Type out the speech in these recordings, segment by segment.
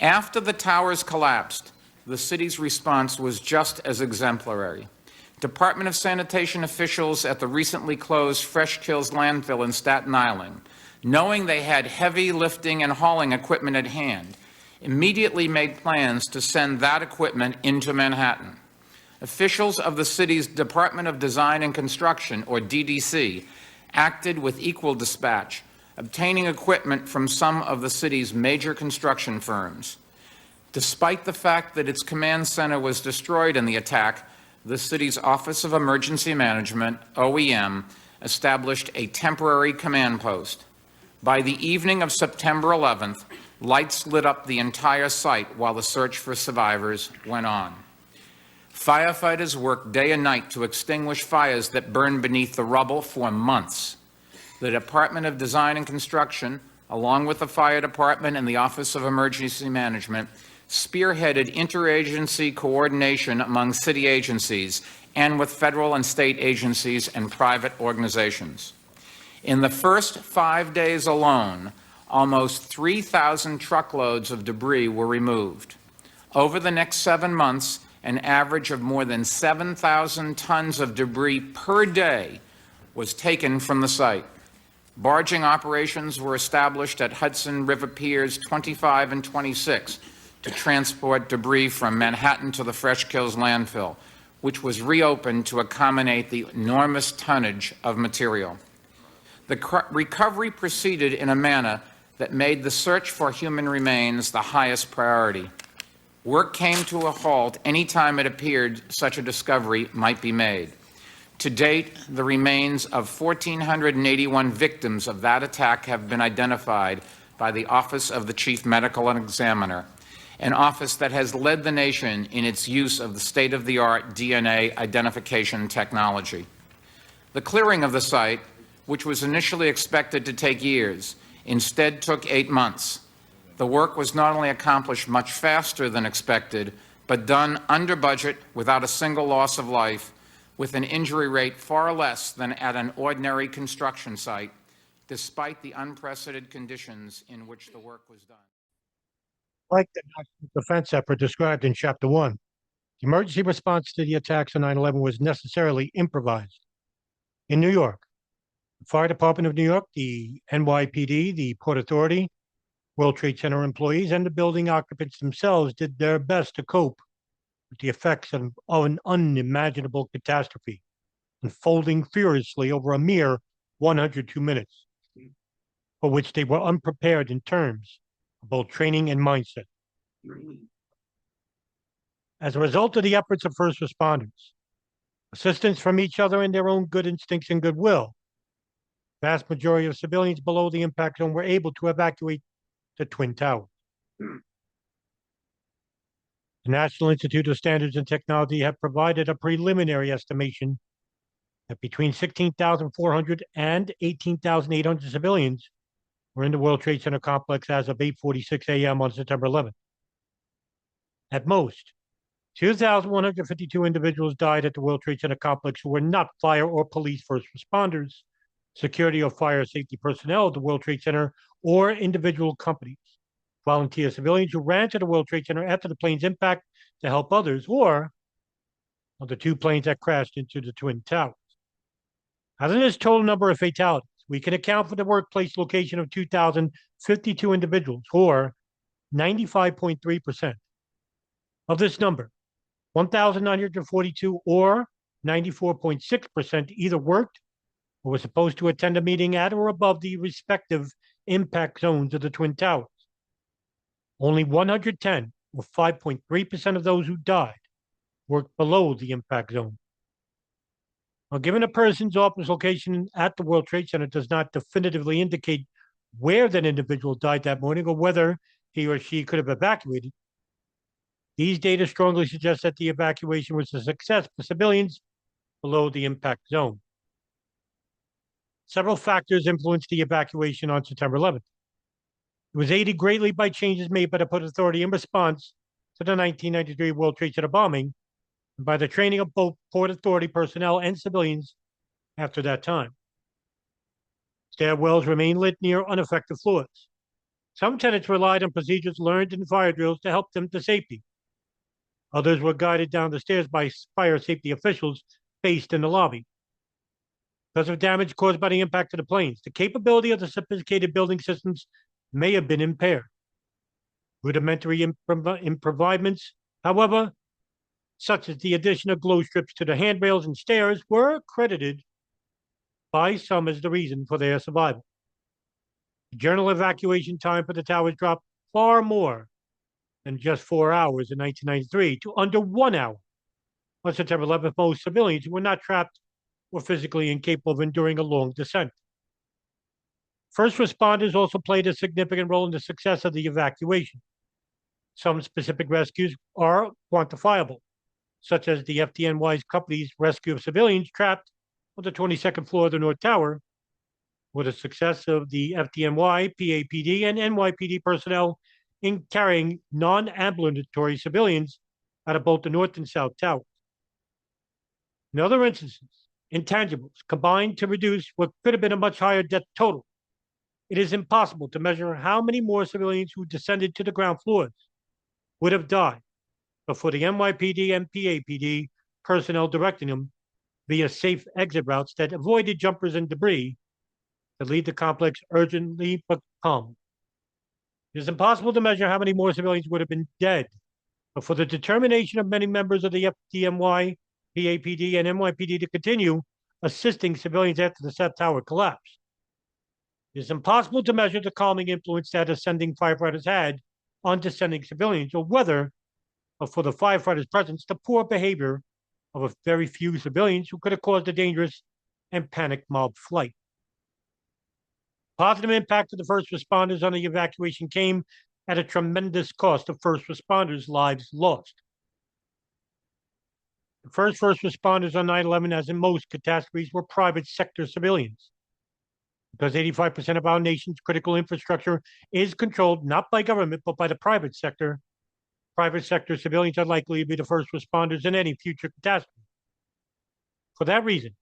After the towers collapsed, the city's response was just as exemplary. Department of Sanitation officials at the recently closed Fresh Kills landfill in Staten Island, knowing they had heavy lifting and hauling equipment at hand, immediately made plans to send that equipment into Manhattan. Officials of the city's Department of Design and Construction, or DDC, acted with equal dispatch, obtaining equipment from some of the city's major construction firms. Despite the fact that its command center was destroyed in the attack, the city's Office of Emergency Management, OEM, established a temporary command post. By the evening of September 11th, lights lit up the entire site while the search for survivors went on. Firefighters worked day and night to extinguish fires that burned beneath the rubble for months. The Department of Design and Construction, along with the Fire Department and the Office of Emergency Management, spearheaded interagency coordination among city agencies and with federal and state agencies and private organizations. In the first 5 days alone, almost 3,000 truckloads of debris were removed. Over the next 7 months, an average of more than 7,000 tons of debris per day was taken from the site. Barging operations were established at Hudson River Piers 25 and 26 to transport debris from Manhattan to the Fresh Kills landfill, which was reopened to accommodate the enormous tonnage of material. The recovery proceeded in a manner that made the search for human remains the highest priority. Work came to a halt any time it appeared such a discovery might be made. To date, the remains of 1,481 victims of that attack have been identified by the Office of the Chief Medical Examiner, an office that has led the nation in its use of the state-of-the-art DNA identification technology. The clearing of the site, which was initially expected to take years, instead took 8 months. The work was not only accomplished much faster than expected, but done under budget without a single loss of life, with an injury rate far less than at an ordinary construction site, despite the unprecedented conditions in which the work was done. Like the national defense effort described in Chapter 1, the emergency response to the attacks on 9/11 was necessarily improvised. In New York, the Fire Department of New York, the NYPD, the Port Authority, World Trade Center employees, and the building occupants themselves did their best to cope with the effects of an unimaginable catastrophe, unfolding furiously over a mere 102 minutes, for which they were unprepared in terms of both training and mindset. As a result of the efforts of first responders, assistance from each other and their own good instincts and goodwill, the vast majority of civilians below the impact zone were able to evacuate the Twin Towers. The National Institute of Standards and Technology have provided a preliminary estimation that between 16,400 and 18,800 civilians were in the World Trade Center complex as of 8:46 a.m. on September 11th. At most, 2,152 individuals died at the World Trade Center complex who were not fire or police first responders, security or fire safety personnel at the World Trade Center, or individual companies, volunteer civilians who ran to the World Trade Center after the plane's impact to help others, or of the 2 planes that crashed into the Twin Towers. Out of this total number of fatalities, we can account for the workplace location of 2,052 individuals, or 95.3%. Of this number, 1,942, or 94.6%, either worked or were supposed to attend a meeting at or above the respective impact zones of the Twin Towers. Only 110, or 5.3% of those who died, worked below the impact zone. Now, given a person's office location at the World Trade Center does not definitively indicate where that individual died that morning or whether he or she could have evacuated, these data strongly suggest that the evacuation was a success for civilians below the impact zone. Several factors influenced the evacuation on September 11th. It was aided greatly by changes made by the Port Authority in response to the 1993 World Trade Center bombing, and by the training of both Port Authority personnel and civilians after that time. Stairwells remain lit near unaffected floors. Some tenants relied on procedures learned in fire drills to help them to safety. Others were guided down the stairs by fire safety officials based in the lobby. Because of damage caused by the impact of the planes, the capability of the sophisticated building systems may have been impaired. Rudimentary improvements, however, such as the addition of glow strips to the handrails and stairs, were credited by some as the reason for their survival. The general evacuation time for the towers dropped far more than just 4 hours in 1993 to under 1 hour. On September 11th, most civilians who were not trapped were physically incapable of enduring a long descent. First responders also played a significant role in the success of the evacuation. Some specific rescues are quantifiable, such as the FDNY's company's rescue of civilians trapped on the 22nd floor of the North Tower, or the success of the FDNY, PAPD, and NYPD personnel in carrying non-ambulatory civilians out of both the North and South Towers. In other instances, intangibles combined to reduce what could have been a much higher death total. It is impossible to measure how many more civilians who descended to the ground floors would have died before the NYPD and PAPD personnel directing them via safe exit routes that avoided jumpers and debris to leave the complex urgently but calmly. It is impossible to measure how many more civilians would have been dead before the determination of many members of the FDNY, PAPD, and NYPD to continue assisting civilians after the South Tower collapsed. It is impossible to measure the calming influence that ascending firefighters had on descending civilians, or whether, for the firefighters' presence, the poor behavior of a very few civilians who could have caused a dangerous and panicked mob flight. Positive impact of the first responders on the evacuation came at a tremendous cost of first responders' lives lost. The first responders on 9/11, as in most catastrophes, were private sector civilians. Because 85% of our nation's critical infrastructure is controlled not by government, but by the private sector civilians are likely to be the first responders in any future catastrophe. For that reason,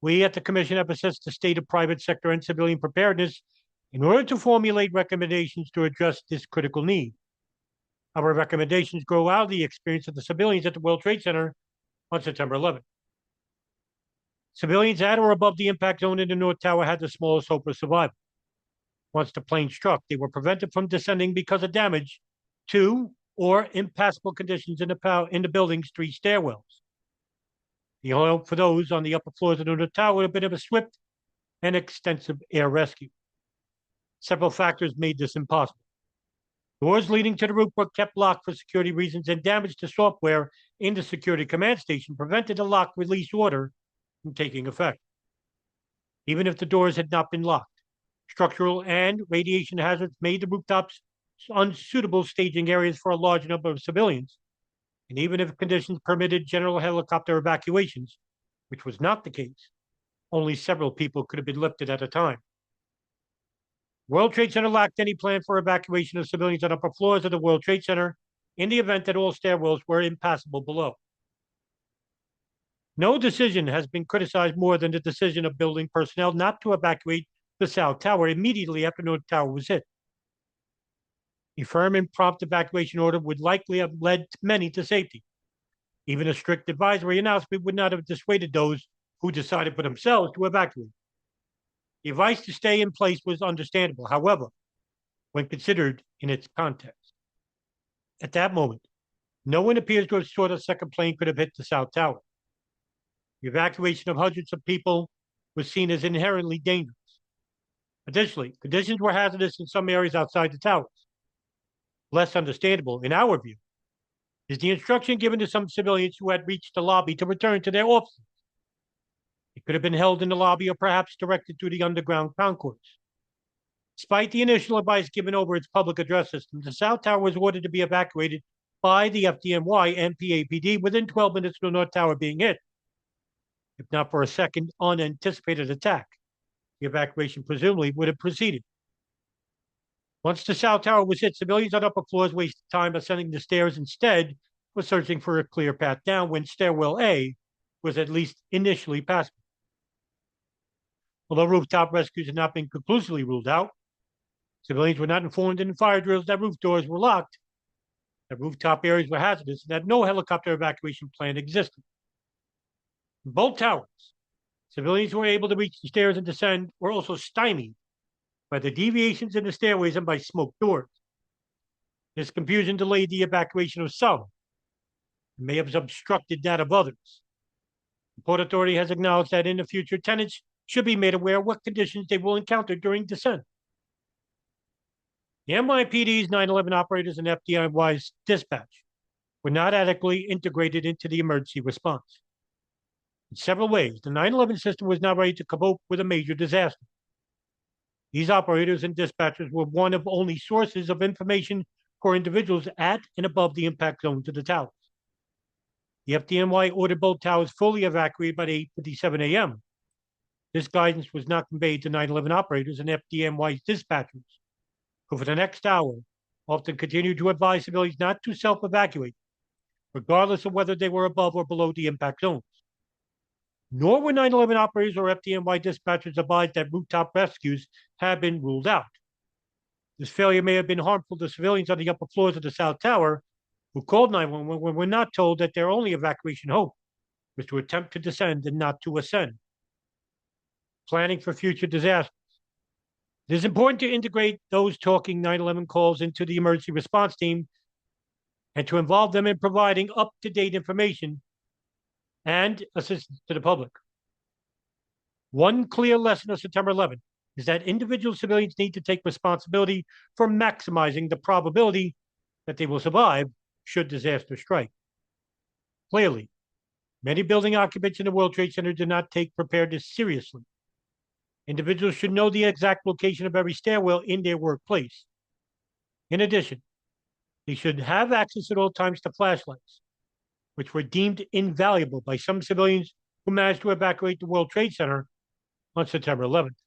we at the Commission have assessed the state of private sector and civilian preparedness in order to formulate recommendations to address this critical need. Our recommendations grow out of the experience of the civilians at the World Trade Center on September 11th. Civilians at or above the impact zone in the North Tower had the smallest hope of survival. Once the plane struck, they were prevented from descending because of damage to or impassable conditions in the building's 3 stairwells. The hope for those on the upper floors of the North Tower would have been of a swift and extensive air rescue. Several factors made this impossible. Doors leading to the roof were kept locked for security reasons, and damage to software in the security command station prevented the lock release order from taking effect. Even if the doors had not been locked, structural and radiation hazards made the rooftops unsuitable staging areas for a large number of civilians. And even if conditions permitted general helicopter evacuations, which was not the case, only several people could have been lifted at a time. World Trade Center lacked any plan for evacuation of civilians on upper floors of the World Trade Center in the event that all stairwells were impassable below. No decision has been criticized more than the decision of building personnel not to evacuate the South Tower immediately after North Tower was hit. A firm and prompt evacuation order would likely have led many to safety. Even a strict advisory announcement would not have dissuaded those who decided for themselves to evacuate. The advice to stay in place was understandable, however, when considered in its context. At that moment, no one appears to have thought a second plane could have hit the South Tower. The evacuation of hundreds of people was seen as inherently dangerous. Additionally, conditions were hazardous in some areas outside the towers. Less understandable, in our view, is the instruction given to some civilians who had reached the lobby to return to their offices. It could have been held in the lobby or perhaps directed through the underground concourse. Despite the initial advice given over its public address system, the South Tower was ordered to be evacuated by the FDNY and PAPD within 12 minutes of the North Tower being hit. If not for a second unanticipated attack, the evacuation presumably would have proceeded. Once the South Tower was hit, civilians on upper floors wasted time ascending the stairs, instead was searching for a clear path down when stairwell A was at least initially passable. Although rooftop rescues had not been conclusively ruled out, Civilians were not informed in the fire drills that roof doors were locked, that rooftop areas were hazardous, and that no helicopter evacuation plan existed. In both towers, civilians who were able to reach the stairs and descend were also stymied by the deviations in the stairways and by smoke doors. This confusion delayed the evacuation of some and may have obstructed that of others. The Port Authority has acknowledged that in the future, tenants should be made aware of what conditions they will encounter during descent. The NYPD's 9/11 operators and FDNY's dispatch were not adequately integrated into the emergency response. In several ways, the 9/11 system was not ready to cope with a major disaster. These operators and dispatchers were one of only sources of information for individuals at and above the impact zone to the towers. The FDNY ordered both towers fully evacuated by 8:57 a.m. This guidance was not conveyed to 9/11 operators and FDNY dispatchers, who for the next hour often continued to advise civilians not to self-evacuate, regardless of whether they were above or below the impact zones. Nor were 9/11 operators or FDNY dispatchers advised that rooftop rescues had been ruled out. This failure may have been harmful to civilians on the upper floors of the South Tower, who called 911 when were not told that their only evacuation hope was to attempt to descend and not to ascend. Planning for future disasters. It is important to integrate those talking 9/11 calls into the emergency response team and to involve them in providing up-to-date information and assistance to the public. One clear lesson of September 11th is that individual civilians need to take responsibility for maximizing the probability that they will survive should disaster strike. Clearly, many building occupants in the World Trade Center do not take preparedness seriously. Individuals should know the exact location of every stairwell in their workplace. In addition, they should have access at all times to flashlights, which were deemed invaluable by some civilians who managed to evacuate the World Trade Center on September 11th.